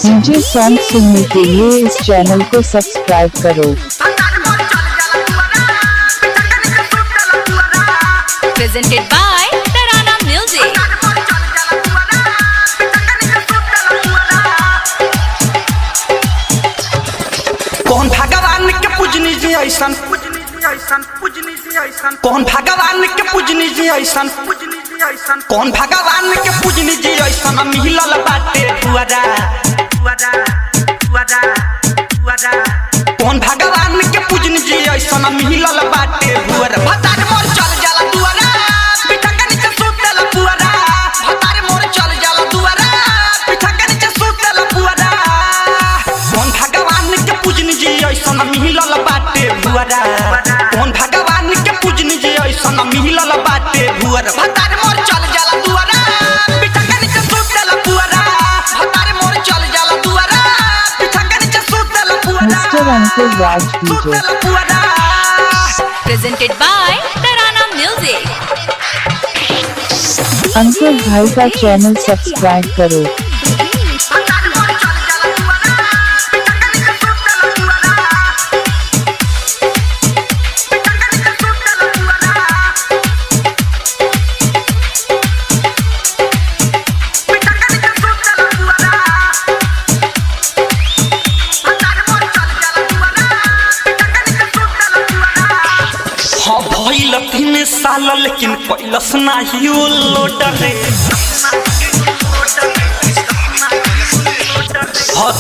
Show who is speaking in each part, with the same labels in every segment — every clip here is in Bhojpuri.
Speaker 1: डीजे सॉन्ग सुनने के लिए इस चैनल को सब्सक्राइब करो।
Speaker 2: Presented by Tarana Music।
Speaker 3: कौन भगवान के पूजनी जी ऐसन, कौन भगवान के पूजनी जी ऐसन, कौन भगवान के पूजनी जी ऐसन मिलल बाटे दुआरा। कौन भगवान के पूजनी जी ऐसन मिलल बाटे दुआरा। भतार मोर चल जाला दुआरा, पिठा के नीचे सुतल पुआरा। भतार मोर चल जाला दुआरा, पिठा के नीचे सुतल पुआरा। कौन भगवान के पूजनी जी ऐसन मिलल बाटे दुआरा। कौन भगवान के पूजनी जी ऐसन मिलल बाटे दुआरा। भतार मोर चल जाला दुआरा, पिठा के नीचे सुतल पुआरा। भतार मोर चल जाला दुआरा, पिठा के नीचे सुतल पुआरा।
Speaker 1: Mister Ankur Raj DJ.
Speaker 2: Presented by Tarana Music।
Speaker 1: अंकुर भाई का चैनल सब्सक्राइब करो।
Speaker 3: भइल 3 साल लेकिन पैलस नाही लोडर रे।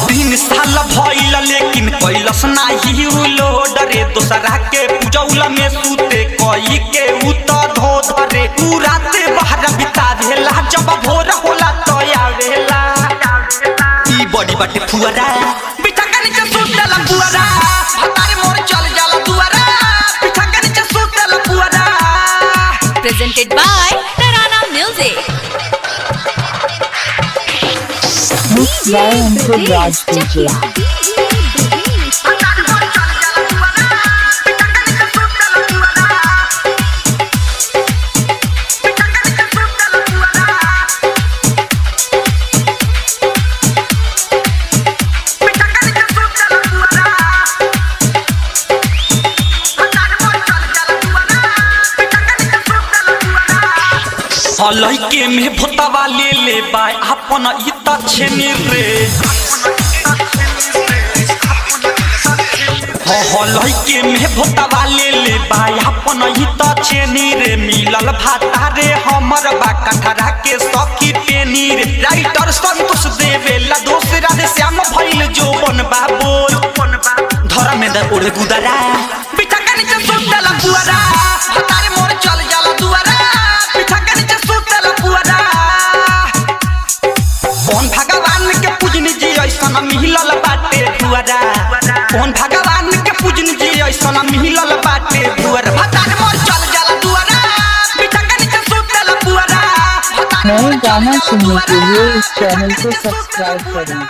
Speaker 3: 3 साल भइल लेकिन पैलस नाही लोडर रे। दोसरा के पूजौला में सूते कई के उत धोध रे। तू रात बाहर बिता भेला, जब भोर होला तो आवेला। ई बड़ी बाटे फुआरा, बिठा के नीचे सुतल पुआरा। भतार मोर चल जाला दुआरा, बिठा के नीचे सुतल पुआरा।
Speaker 2: Presented by Tarana Music।
Speaker 1: Mix by Ankur Raj DJ.
Speaker 3: लइके में भोतवा ले ले बाय अपन इत छेनी रे। लइके में भोतवा ले ले बाय अपन इत छेनी रे। मिलल भाता रे हमर बा कठरा के सखी पेनी रे। राइटर संतोष देवेला दोसरा रे श्याम भइल जो बनबा बोल। धर्मेंद्र ओढ़े गुदरा, बिठा के नीचे सुतल पुआरा। भतार मोर चल जाला दुआरा, बिठा के नीचे सुतल पुआरा। कौन भगवान के पूजनी जी ऐसन मिलल बाटे दुआरा। कौन भगवान के पूजनी जी ऐसन मिलल बाटे दुआरा। भतार मोर चल जाला दुआरा, बिठा के नीचे सुतल पुआरा।
Speaker 1: नए गाना सुनने के लिए इस चैनल को सब्सक्राइब करें।